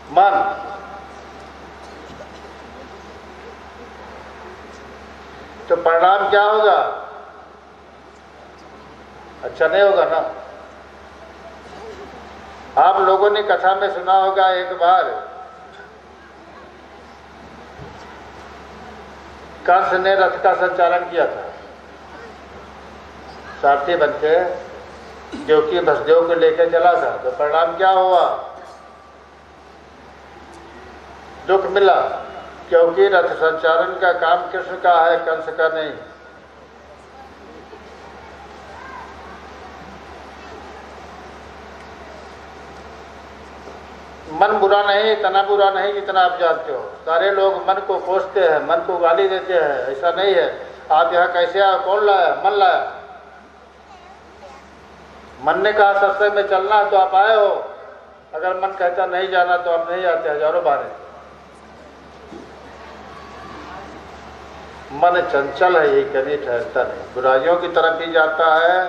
मन। तो परिणाम क्या होगा? अच्छा नहीं होगा ना। आप लोगों ने कथा में सुना होगा, एक बार कंस ने रथ का संचालन किया था, सारथी बनके देवकी वसुदेव को लेकर चला था। तो परिणाम क्या हुआ? दुख मिला, क्योंकि रथ संचालन का काम कृष्ण का है, कंस का नहीं। मन बुरा नहीं, इतना बुरा नहीं जितना आप जानते हो। सारे लोग मन को कोसते हैं, मन को गाली देते हैं। ऐसा नहीं है। आप यहाँ कैसे आए? कौन लाया? मन लाया। मन ने कहा सत्संग में चलना है तो आप आए हो। अगर मन कहता नहीं जाना तो आप नहीं आते। हजारों बहाने। मन चंचल है, ये कभी ठहरता नहीं। बुराइयों की तरफ भी जाता है,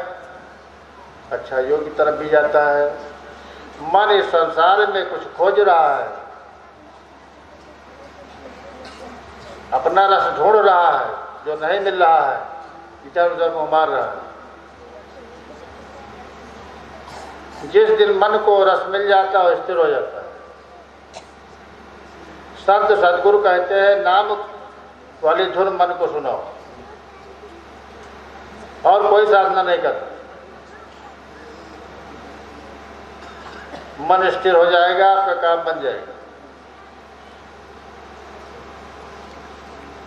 अच्छाइयों की तरफ भी जाता है। मन इस संसार में कुछ खोज रहा है, अपना रस ढूंढ रहा है, जो नहीं मिल रहा है, इधर उधर मुँह मार रहा है। जिस दिन मन को रस मिल जाता है, स्थिर हो जाता है। संत सदगुरु कहते हैं, नाम वाली धुन मन को सुनाओ, और कोई साधना नहीं करता। मन स्थिर हो जाएगा, आपका काम बन जाएगा।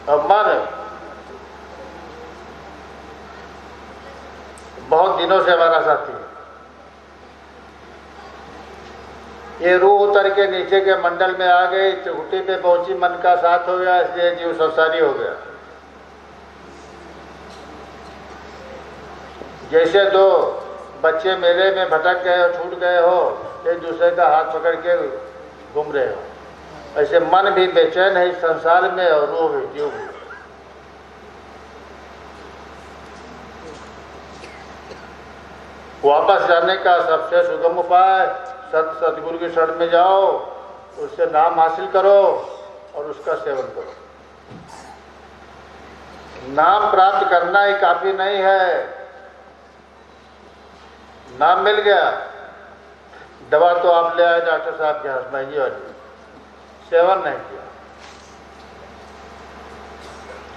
अब मन बहुत दिनों से हमारा साथी है। ये रूह उतर के नीचे के मंडल में आ गई, त्रिकुटी पे पहुंची, मन का साथ हो गया, इसलिए जीव संसारी हो गया। जैसे दो बच्चे मेले में भटक गए हो, छूट गए हो, एक दूसरे का हाथ पकड़ के घूम रहे हो, ऐसे मन भी बेचैन है इस संसार में, और रूह भी, जीव भी। वापस जाने का सबसे सुगम उपाय, संत सदगुरु की शरण में जाओ, उससे नाम हासिल करो और उसका सेवन करो। नाम प्राप्त करना ही काफी नहीं है। नाम मिल गया, दवा तो आप ले आए डॉक्टर साहब के यहाँ महंगी वाली, सेवन नहीं किया।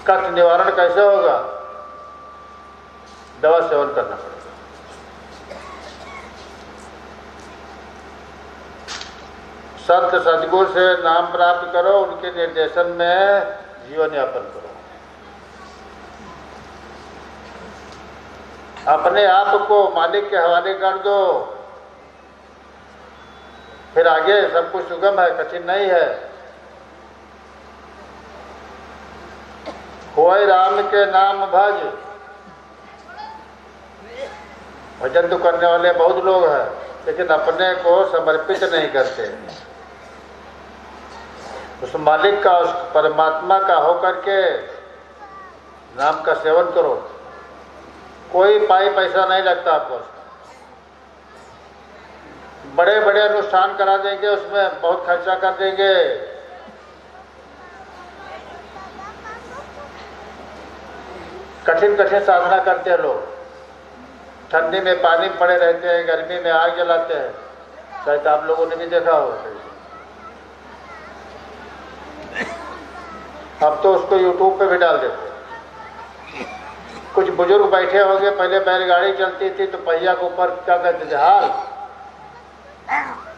कष्ट निवारण कैसे होगा? दवा सेवन करना पड़ेगा। संत सदगुरु से नाम प्राप्त करो, उनके निर्देशन में जीवन यापन करो। अपने आप को मालिक के हवाले कर दो, फिर आगे सब कुछ सुगम है, कठिन नहीं है। होय राम के नाम भज। भजन तो करने वाले बहुत लोग हैं, लेकिन अपने को समर्पित नहीं करते। उस मालिक का, उस परमात्मा का होकर के नाम का सेवन करो। कोई पैसा नहीं लगता आपको। बड़े बड़े अनुष्ठान करा देंगे, उसमें बहुत खर्चा कर देंगे। कठिन कठिन साधना करते हैं लोग। ठंडी में पानी में पड़े रहते हैं, गर्मी में आग जलाते हैं। शायद आप लोगों ने भी देखा होगा। अब तो उसको यूट्यूब पे भी डाल देते हैं। कुछ बुजुर्ग बैठे होंगे, पहले बैलगाड़ी चलती थी तो पहिया के ऊपर क्या कहते थे, हाल,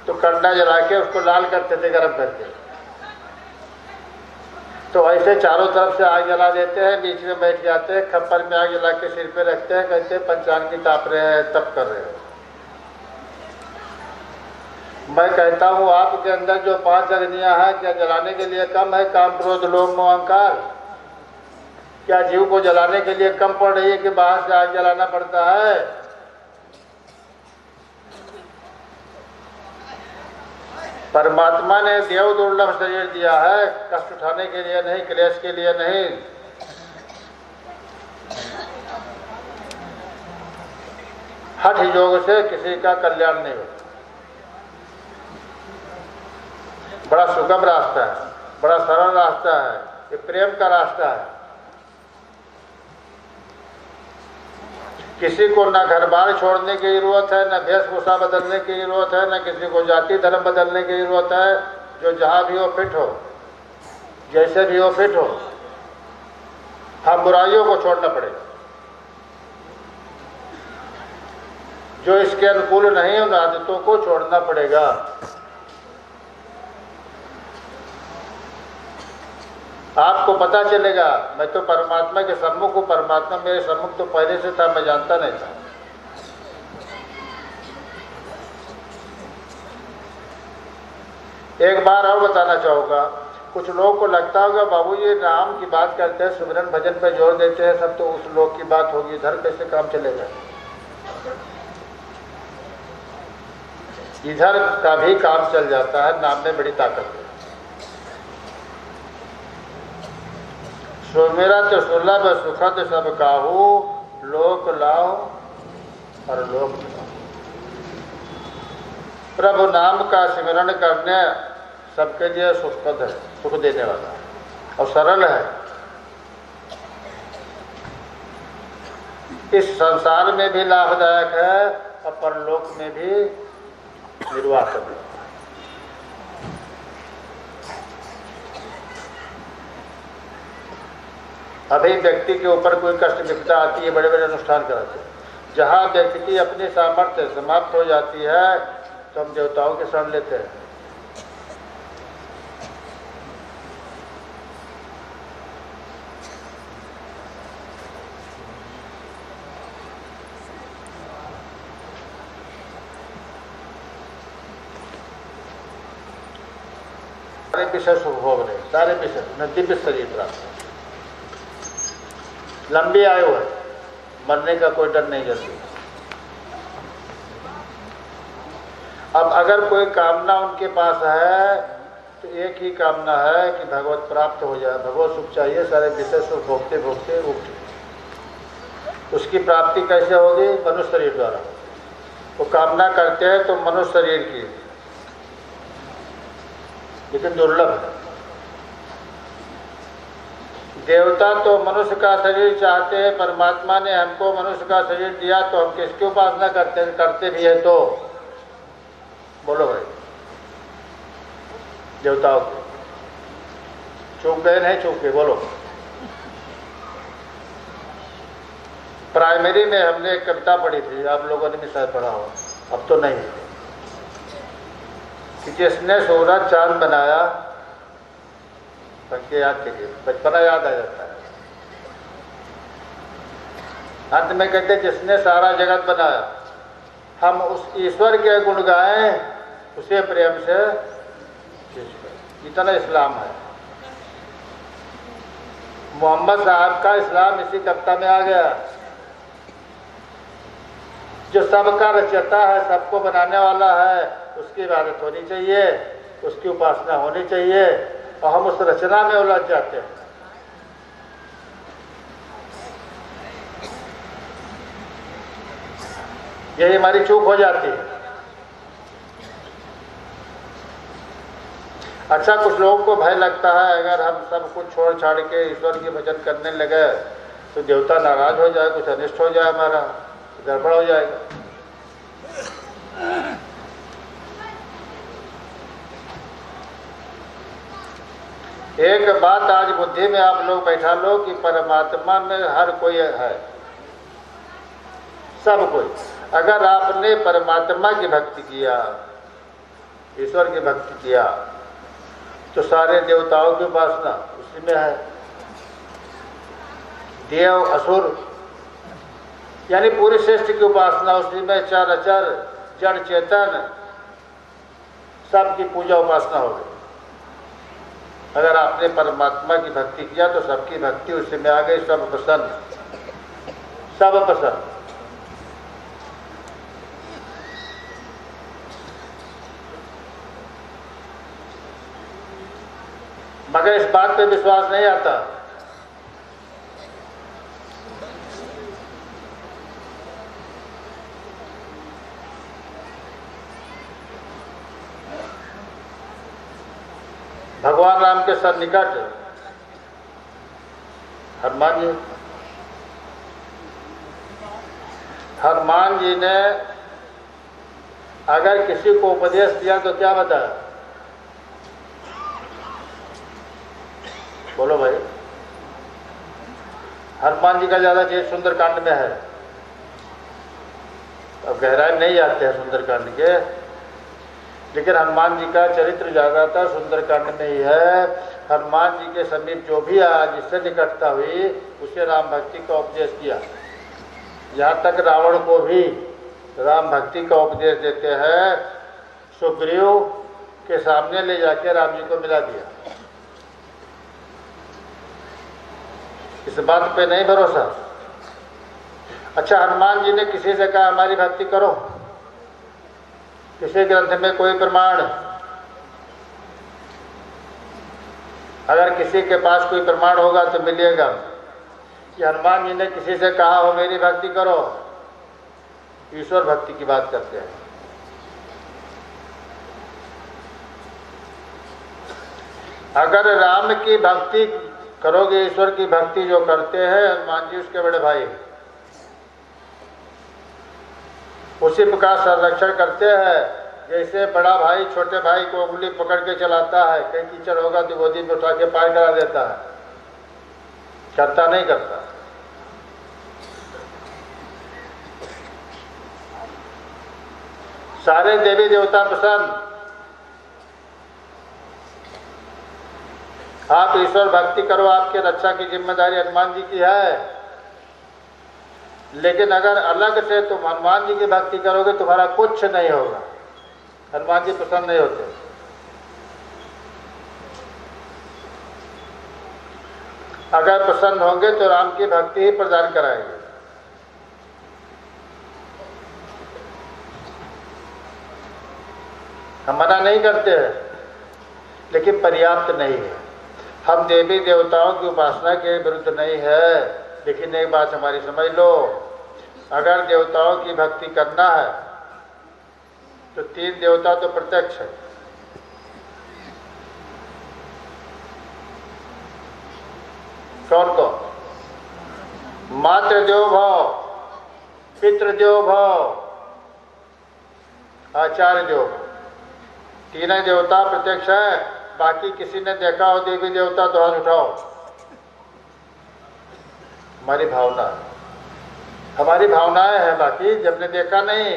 तो कंडा जला के उसको लाल करते थे गर्म करके। तो ऐसे चारों तरफ से आग जला देते हैं, बीच में बैठ जाते हैं, खप्पर में आग जला के सिर पे रखते हैं, कहते हैं पंचांग की ताप रहे हैं, तप कर रहे हो। मैं कहता हूँ आपके अंदर जो 5 अग्नियां हैं, क्या जलाने के लिए कम है? काम, क्रोध, लोभ, मोह, अहंकार। क्या जीव को जलाने के लिए कम पड़ रही है कि बाहर से आग जलाना पड़ता है? परमात्मा ने देव दुर्लभ शरीर दिया है, कष्ट उठाने के लिए नहीं, क्लेश के लिए नहीं। हठ योग से किसी का कल्याण नहीं होता। बड़ा सुगम रास्ता है, बड़ा सरल रास्ता है, ये प्रेम का रास्ता है। किसी को ना घर बार छोड़ने की जरूरत है, ना वेशभूषा बदलने की जरूरत है, ना किसी को जाति धर्म बदलने की जरूरत है। जो जहाँ भी हो फिट हो, जैसे भी हो फिट हो। हम बुराइयों को छोड़ना पड़ेगा, जो इसके अनुकूल नहीं उन आदतों को छोड़ना पड़ेगा। आपको पता चलेगा मैं तो परमात्मा के सम्मुख हूँ, परमात्मा मेरे सम्मुख तो पहले से था, मैं जानता नहीं था। एक बार और बताना चाहूँगा, कुछ लोगों को लगता होगा बाबू ये नाम की बात करते हैं, सिमरन भजन पे जोर देते हैं, सब तो उस लोग की बात होगी, इधर कैसे काम चलेगा। इधर का भी काम चल जाता है, नाम में बड़ी ताकत है। सुमेरा तो सुलभ सुखद सब काहू, लोक लाओ और लोक लाओ। प्रभु नाम का सिमरण करने सबके लिए सुखद है, सुख देने वाला है और सरल है। इस संसार में भी लाभदायक है और परलोक में भी निर्वासन है। अभी व्यक्ति के ऊपर कोई कष्ट विपदा आती है, बड़े बड़े अनुष्ठान कराते हैं। जहाँ व्यक्ति की अपनी सामर्थ्य समाप्त हो जाती है तो हम देवताओं के शरण लेते हैं। सारे विषय सुख भोग रहे, सारे विषय न दिव्य शरीर प्राप्त, लंबी आयु है, मरने का कोई डर नहीं जल्दी। अब अगर कोई कामना उनके पास है तो एक ही कामना है कि भगवत प्राप्त हो जाए, भगवत सुख चाहिए, सारे विषय सुख भोगते भोगते उठ। उसकी प्राप्ति कैसे होगी? मनुष्य शरीर द्वारा। वो कामना करते हैं तो मनुष्य शरीर की, लेकिन दुर्लभ है। देवता तो मनुष्य का शरीर चाहते हैं, परमात्मा ने हमको मनुष्य का शरीर दिया तो हम किसकी उपासना करते भी है तो बोलो भाई, देवताओं को चूक गए नहीं चूक गए बोलो। प्राइमरी में हमने एक कविता पढ़ी थी, आप लोगों ने भी शायद पढ़ा हो, अब तो नहीं, कि जिसने सूरज चांद बनाया, पंखे याद करिए, बचपना याद आ जाता है। अंत में कहते जिसने सारा जगत बनाया, हम उस ईश्वर के गुण गाएं, उसे प्रेम से। इतना इस्लाम है। मोहम्मद साहब का इस्लाम इसी कविता में आ गया। जो सबका रचयिता है, सबको बनाने वाला है, उसकी इबादत होनी चाहिए, उसकी उपासना होनी चाहिए, और हम उस रचना में उलझ जाते हैं। यही हमारी चूक हो जाती है। अच्छा, कुछ लोगों को भय लगता है अगर हम सब कुछ छोड़ छाड़ के ईश्वर की भजन करने लगे तो देवता नाराज हो जाए, कुछ अनिष्ट हो जाए, हमारा गड़बड़ हो जाएगा। एक बात आज बुद्धि में आप लोग बैठा लो कि परमात्मा में हर कोई है, सब कोई। अगर आपने परमात्मा की भक्ति किया, ईश्वर की भक्ति किया, तो सारे देवताओं की उपासना उसी में है। देव असुर यानी पूरी सृष्टि की उपासना उसी में, चर अचर जड़ चेतन सबकी पूजा उपासना हो गई। अगर आपने परमात्मा की भक्ति किया तो सबकी भक्ति उसी में आ गई। सब प्रसन्न, सब प्रसन्न। मगर इस बात पे विश्वास नहीं आता। भगवान राम के सन्निकट हनुमान जी, हनुमान जी ने अगर किसी को उपदेश दिया तो क्या बताया? बोलो भाई। हनुमान जी का ज्यादा चीज सुंदरकांड में है। अब गहराई नहीं जाते हैं सुंदरकांड के, लेकिन हनुमान जी का चरित्र ज्यादातर सुंदरकांड में ही है। हनुमान जी के समीप जो भी आया, जिससे निकटता हुई, उसे राम भक्ति का उपदेश किया। यहाँ तक रावण को भी राम भक्ति का उपदेश देते हैं, सुग्रीव के सामने ले जाके राम जी को मिला दिया। इस बात पे नहीं भरोसा। अच्छा, हनुमान जी ने किसी से कहा हमारी भक्ति करो? किसी ग्रंथ में कोई प्रमाण? अगर किसी के पास कोई प्रमाण होगा तो मिलेगा कि हनुमान जी ने किसी से कहा हो मेरी भक्ति करो। ईश्वर भक्ति की बात करते हैं। अगर राम की भक्ति करोगे, ईश्वर की भक्ति जो करते हैं हनुमान जी उसके बड़े भाई, उसी प्रकार संरक्षण करते हैं जैसे बड़ा भाई छोटे भाई को उंगली पकड़ के चलाता है। कहीं कीचड़ होगा तो गोदी में उठा के पार करा देता है, करता नहीं करता। सारे देवी देवता प्रसन्न। आप ईश्वर भक्ति करो, आपकी रक्षा की जिम्मेदारी हनुमान जी की है। लेकिन अगर अलग से तुम हनुमान जी की भक्ति करोगे तुम्हारा कुछ नहीं होगा। हनुमान जी प्रसन्न नहीं होते। अगर प्रसन्न होंगे तो राम की भक्ति ही प्रदान कराएंगे। हम मना नहीं करते हैं, लेकिन पर्याप्त नहीं है। हम देवी देवताओं की उपासना के विरुद्ध नहीं है, लेकिन एक बात हमारी समझ लो, अगर देवताओं की भक्ति करना है तो 3 देवता तो प्रत्यक्ष है। कौन कौन? मातृ देव भव, पितृदेव भव, आचार्य देव भव। 3 देवता प्रत्यक्ष है। बाकी किसी ने देखा हो देवी देवता तो हाथ उठाओ। हमारी भावना, हमारी भावनाएं हैं, बाकी जब ने देखा नहीं।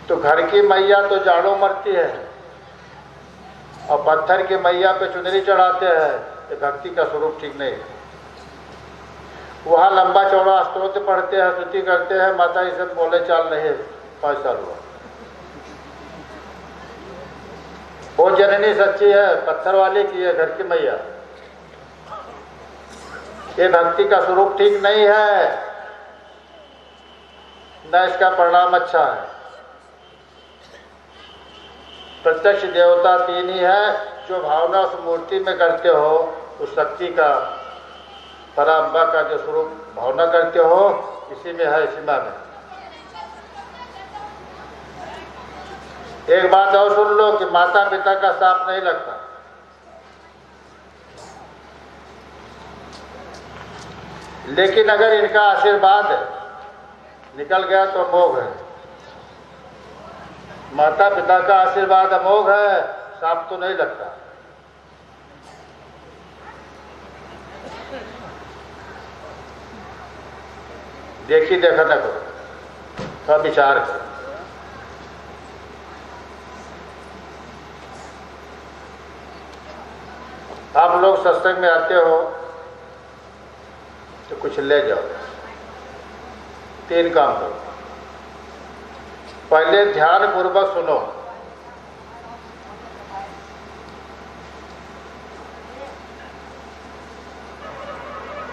तो घर की मैया तो जाड़ों मरती है और पत्थर की मैया पे चुनरी चढ़ाते हैं। ये भक्ति का स्वरूप ठीक नहीं है। वहां लंबा चौड़ा स्तोत्र पढ़ते हैं, स्तुति करते हैं, माता ये सब बोले चाल नहीं है। 5 साल हुआ। वो जननी सच्ची है, पत्थर वाली की है, घर की मैया। ये भक्ति का स्वरूप ठीक नहीं है, न इसका परिणाम अच्छा है। प्रत्यक्ष देवता 3 ही है। जो भावना उस मूर्ति में करते हो, उस शक्ति का, पराम्बा का जो स्वरूप भावना करते हो, इसी में है, सीमा में। एक बात और सुन लो कि माता पिता का साथ नहीं लगता। लेकिन अगर इनका आशीर्वाद निकल गया तो अमोघ है। माता पिता का आशीर्वाद अमोघ है, सांप तो नहीं लगता। देखी देखा न करो, थोड़ा विचार करो। आप लोग सत्संग में आते हो तो कुछ ले जाओ। 3 काम करो। पहले ध्यान पूर्वक सुनो।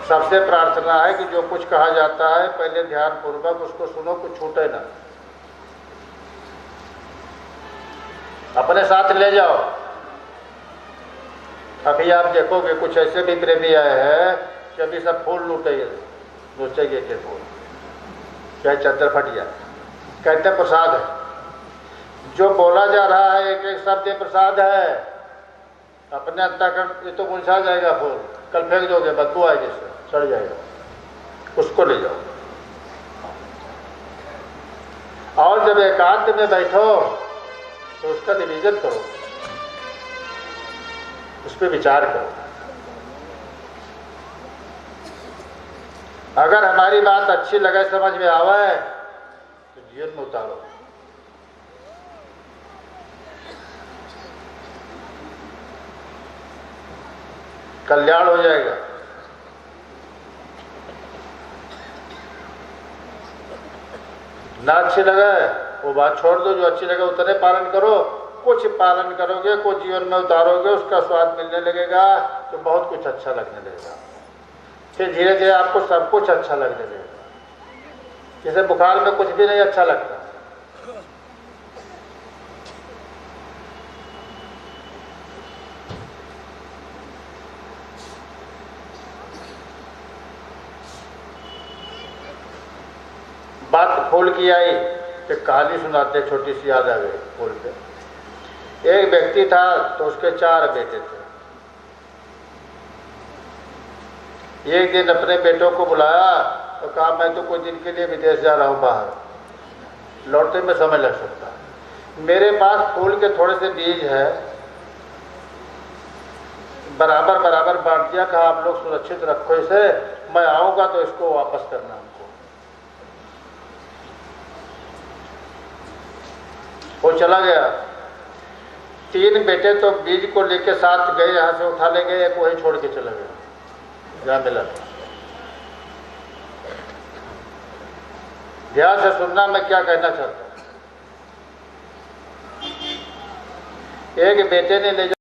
सबसे प्रार्थना है कि जो कुछ कहा जाता है पहले ध्यान पूर्वक उसको सुनो, कुछ छूटे ना। अपने साथ ले जाओ। अभी आप देखोगे कुछ ऐसे भी प्रेमी आए हैं कि अभी सब फूल लूटेंगे, नोचेंगे के फूल, चाहे चद्दर फट जाए, कहते प्रसाद है। जो बोला जा रहा है एक एक शब्द ये प्रसाद है, अपने अंतःकरण ये तो मुरझा जाएगा, फूल कल फेंक दोगे, बदबू आएगी, इससे सड़ जाएगा, उसको ले जाओ। और जब एकांत में बैठो तो उसका निवेदन करो, उस पर विचार करो। अगर हमारी बात अच्छी लगे, समझ में आवे, तो जीवन में उतारो। कल्याण हो जाएगा। ना अच्छी लगे वो बात छोड़ दो, जो अच्छी लगे उतने पालन करो। कुछ पालन करोगे, कुछ जीवन में उतारोगे, उसका स्वाद मिलने लगेगा तो बहुत कुछ अच्छा लगने लगेगा। फिर धीरे धीरे आपको सब कुछ अच्छा लगने लगेगा। जैसे बुखार में कुछ भी नहीं अच्छा लगता, बात फूल की आई कि कहानी सुनाते, छोटी सी याद आ गई फूल पे। एक व्यक्ति था तो उसके 4 बेटे थे। एक दिन अपने बेटों को बुलाया तो कहा मैं तो कुछ दिन के लिए विदेश जा रहा हूँ बाहर, लौटने में समय लग सकता है, मेरे पास फूल के थोड़े से बीज है, बराबर बराबर बांट दिया, कहा आप लोग सुरक्षित रखो इसे, मैं आऊंगा तो इसको वापस करना हमको। वो चला गया। 3 बेटे तो बीज को लेके साथ गए, यहाँ से उठा ले गए, एक वही छोड़ के चला गया जहाँ मिला। ध्यान से सुनना मैं क्या कहना चाहता हूँ। एक बेटे ने ले